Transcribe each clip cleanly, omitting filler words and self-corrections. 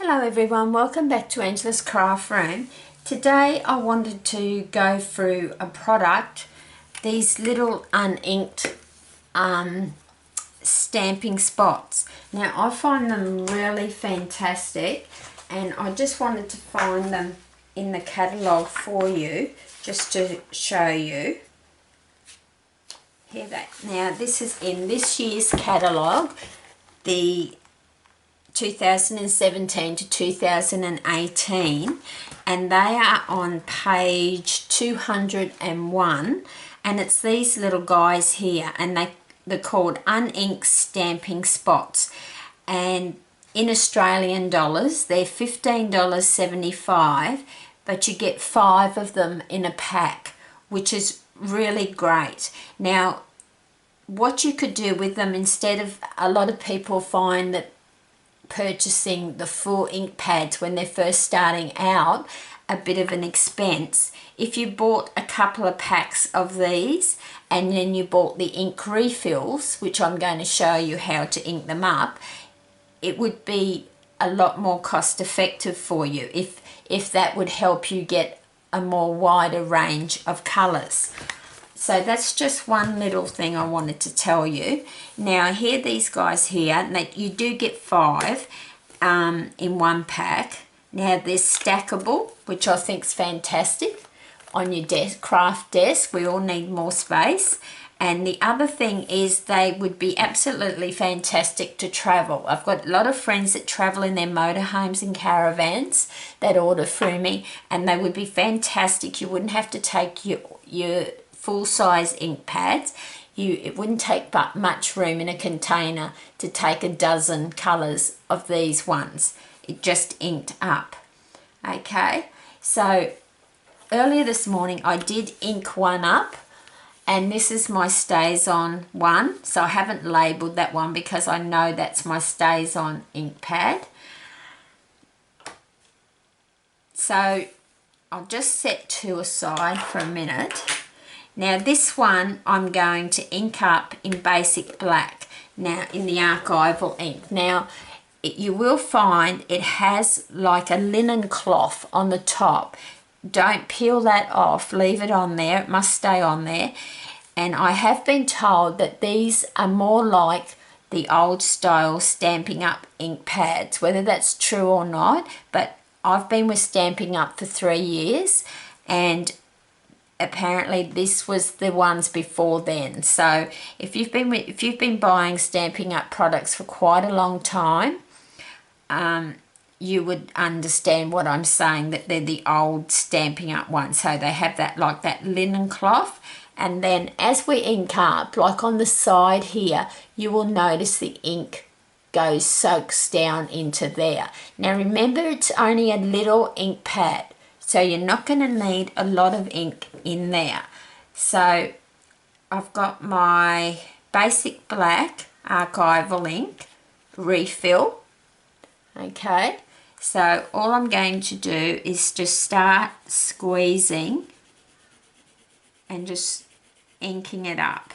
Hello everyone, welcome back to Angela's Craft Room. Today I wanted to go through a product, these little uninked stamping spots. Now I find them really fantastic and I just wanted to find them in the catalogue for you just to show you. Now this is in this year's catalogue, the 2017 to 2018, and they are on page 201, and it's these little guys here, and they're called Uninked Stamping Spots, and in Australian dollars they're $15.75, but you get 5 of them in a pack, which is really great. Now what you could do with them, instead of, a lot of people find that purchasing the full ink pads when they're first starting out a bit of an expense. If you bought a couple of packs of these and then you bought the ink refills, which I'm going to show you how to ink them up, it would be a lot more cost effective for you if that would help you get a more wider range of colours. So that's just one little thing I wanted to tell you. Now here, these guys here, you do get 5 in one pack. Now they're stackable, which I think is fantastic on your desk, craft desk. We all need more space. And the other thing is they would be absolutely fantastic to travel. I've got a lot of friends that travel in their motorhomes and caravans that order through me, and they would be fantastic. You wouldn't have to take your full-size ink pads. It wouldn't take but much room in a container to take a dozen colours of these ones. It just inked up. Okay, so earlier this morning I did ink one up, and this is my Stays On one. So I haven't labelled that one because I know that's my Stays On ink pad. So I'll just set 2 aside for a minute. Now this one I'm going to ink up in basic black, now in the archival ink. Now you will find it has like a linen cloth on the top. Don't peel that off, leave it on there, it must stay on there. And I have been told that these are more like the old style Stampin' Up ink pads, whether that's true or not, but I've been with Stampin' Up for 3 years, and apparently this was the ones before then. So if you've been buying Stampin' Up products for quite a long time, you would understand what I'm saying, that they're the old Stampin' Up ones. So they have that, like that linen cloth, and then as we ink up, like on the side here, you will notice the ink soaks down into there. Now remember, it's only a little ink pad, so you're not going to need a lot of ink in there. So I've got my basic black archival ink refill. Okay, so all I'm going to do is just start squeezing and just inking it up.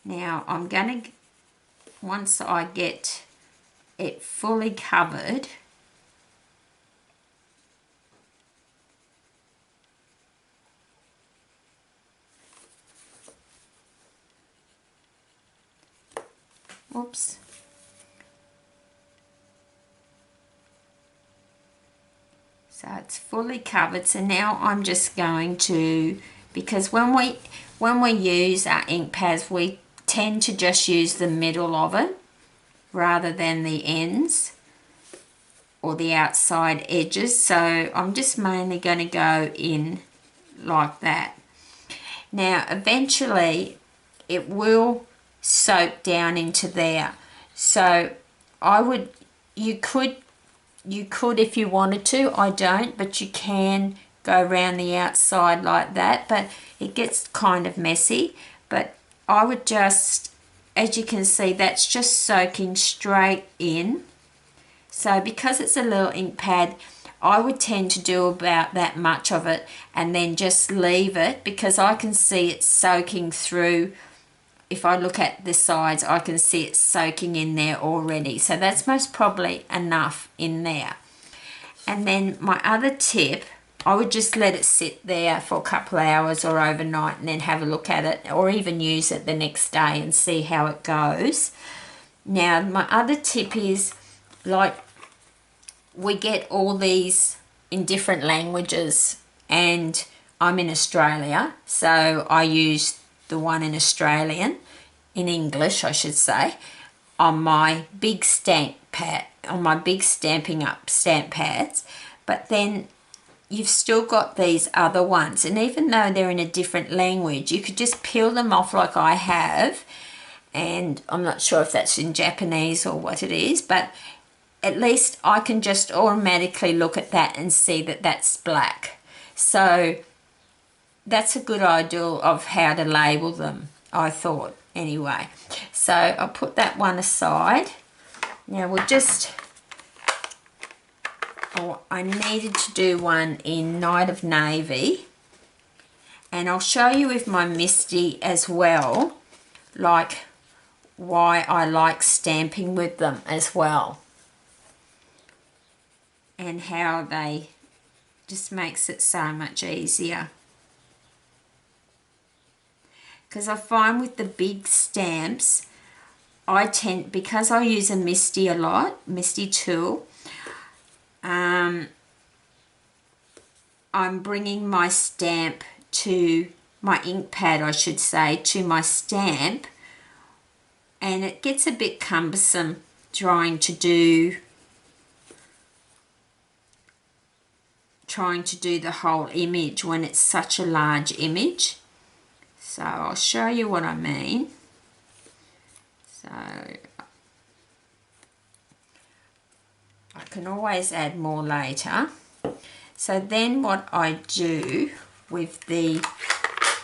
Now I'm going to, once I get it fully covered, oops, so it's fully covered. So now I'm just going to, because when we use our ink pads, we tend to just use the middle of it rather than the ends or the outside edges. So I'm just mainly going to go in like that. Now eventually it will soak down into there. So you could if you wanted to. I don't, but you can go around the outside like that, but it gets kind of messy. But I would just, as you can see, that's just soaking straight in. So because it's a little ink pad, I would tend to do about that much of it and then just leave it, because I can see it soaking through if I look at the sides, I can see it soaking in there already. So that's most probably enough in there. And then my other tip, I would just let it sit there for a couple of hours or overnight and then have a look at it, or even use it the next day and see how it goes. Now, my other tip is, like, we get all these in different languages, and I'm in Australia, so I use the one in Australian, in English I should say, on my big stamp pad, on my big Stampin' Up stamp pads. But then you've still got these other ones, and even though they're in a different language, you could just peel them off like I have, and I'm not sure if that's in Japanese or what it is, but at least I can just automatically look at that and see that that's black. So that's a good idea of how to label them, I thought, anyway. So I'll put that one aside. Now we'll just, oh, I needed to do one in Night of Navy, and I'll show you with my Misty as well, like why I like stamping with them as well, and how they just makes it so much easier. Because I find with the big stamps, I tend, because I use a Misty a lot, Misty tool, I'm bringing my stamp to my ink pad, I should say, to my stamp, and it gets a bit cumbersome trying to do the whole image when it's such a large image. So I'll show you what I mean. So I can always add more later. So then what I do with the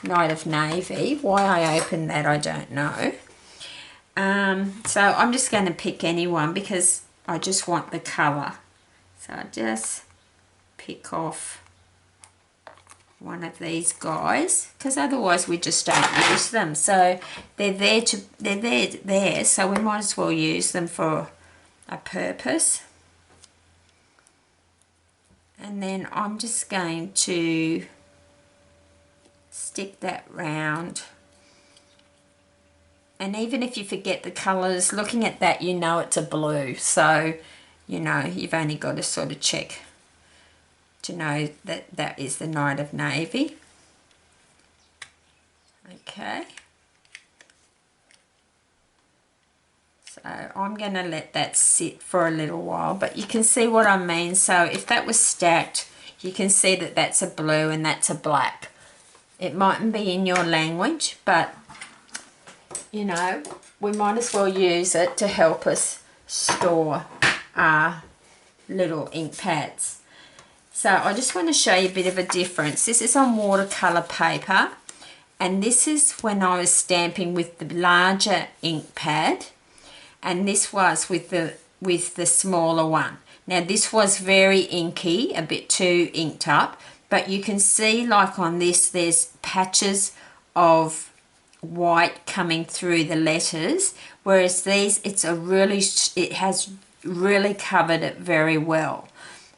Night of Navy, why I opened that I don't know. So I'm just going to pick any one because I just want the colour. So I just pick off one of these guys, because otherwise we just don't use them. So they're there, so we might as well use them for a purpose. And then I'm just going to stick that round. And even if you forget the colours, looking at that, you know it's a blue. So, you know, you've only got to sort of check to know that that is the Night of Navy. Okay. So I'm going to let that sit for a little while, but you can see what I mean. So if that was stacked, you can see that that's a blue and that's a black. It mightn't be in your language, but you know, we might as well use it to help us store our little ink pads. So I just want to show you a bit of a difference. This is on watercolour paper, and this is when I was stamping with the larger ink pad, and this was with the smaller one. Now this was very inky, a bit too inked up, but you can see like on this there's patches of white coming through the letters, whereas these it has really covered it very well.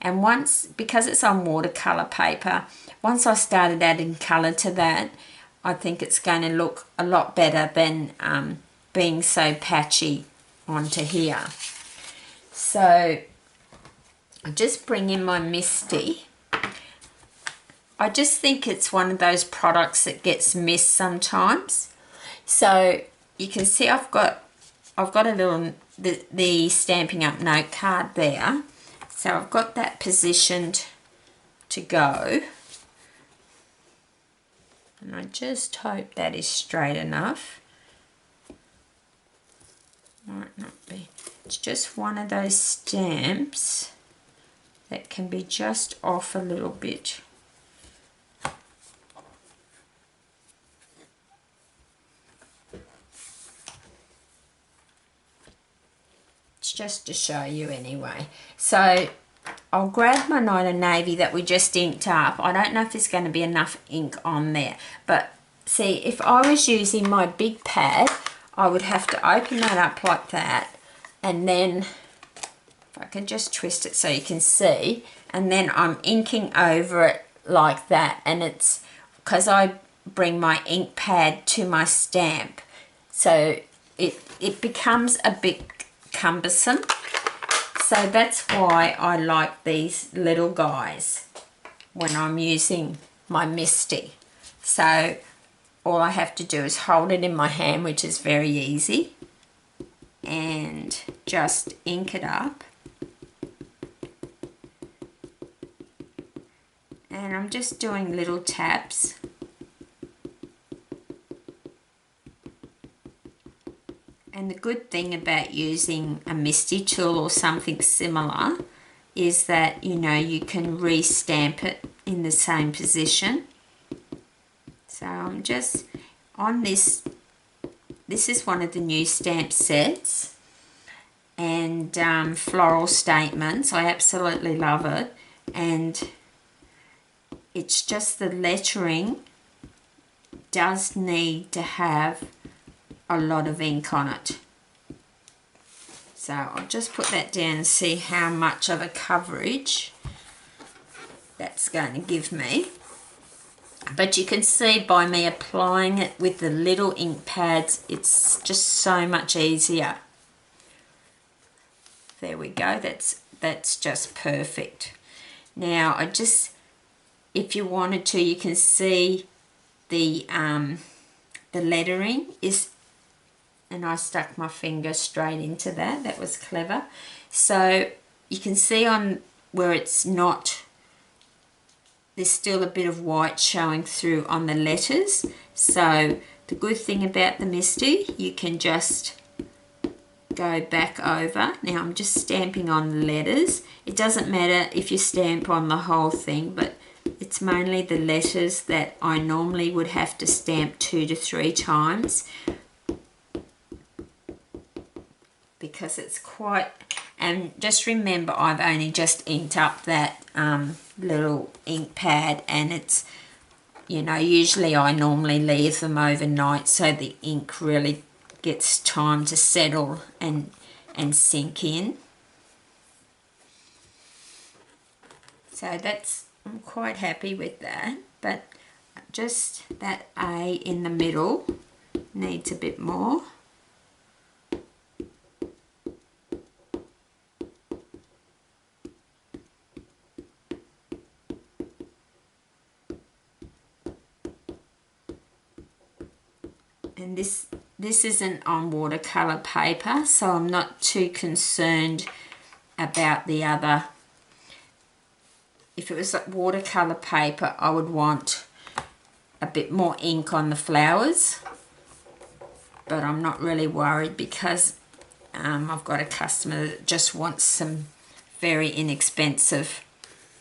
And once, because it's on watercolor paper, once I started adding color to that, I think it's going to look a lot better than being so patchy onto here. So I just bring in my Misty. I just think it's one of those products that gets missed sometimes. So you can see I've got a little the Stampin' Up note card there. So I've got that positioned to go. And I just hope that is straight enough. Might not be. It's just one of those stamps that can be just off a little bit. Just to show you anyway. So I'll grab my Night of Navy that we just inked up. I don't know if there's going to be enough ink on there, but see, if I was using my big pad, I would have to open that up like that, and then if I can just twist it so you can see, and then I'm inking over it like that, and it's because I bring my ink pad to my stamp, so it becomes a bit cumbersome. So that's why I like these little guys when I'm using my MISTI. So all I have to do is hold it in my hand, which is very easy, and just ink it up. And I'm just doing little taps. And the good thing about using a MISTI tool or something similar is that, you know, you can re-stamp it in the same position. So I'm just on this. This is one of the new stamp sets, and floral statements. I absolutely love it, and it's just the lettering does need to have a lot of ink on it. So I'll just put that down and see how much of a coverage that's going to give me. But you can see by me applying it with the little ink pads, it's just so much easier. There we go, that's just perfect. Now I just, if you wanted to, you can see the lettering is, and I stuck my finger straight into that. That was clever. So you can see on where it's not, there's still a bit of white showing through on the letters. So the good thing about the MISTI, you can just go back over. Now I'm just stamping on the letters. It doesn't matter if you stamp on the whole thing, but it's mainly the letters that I normally would have to stamp 2 to 3 times, because it's quite, and just remember I've only just inked up that little ink pad, and it's, you know, usually I normally leave them overnight so the ink really gets time to settle and sink in. So that's, I'm quite happy with that, but just that A in the middle needs a bit more. And this isn't on watercolor paper, so I'm not too concerned about the other. If it was like watercolor paper, I would want a bit more ink on the flowers, but I'm not really worried because I've got a customer that just wants some very inexpensive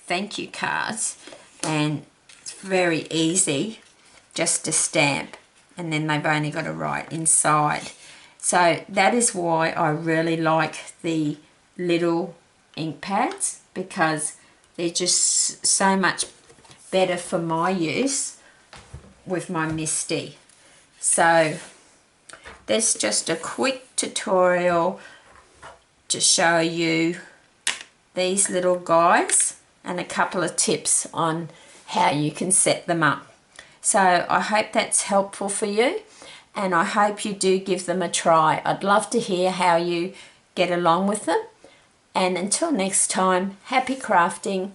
thank you cards, and it's very easy just to stamp, and then they've only got to write inside. So that is why I really like the little ink pads, because they're just so much better for my use with my MISTI. So there's just a quick tutorial to show you these little guys and a couple of tips on how you can set them up. So I hope that's helpful for you, and I hope you do give them a try. I'd love to hear how you get along with them. And until next time, happy crafting.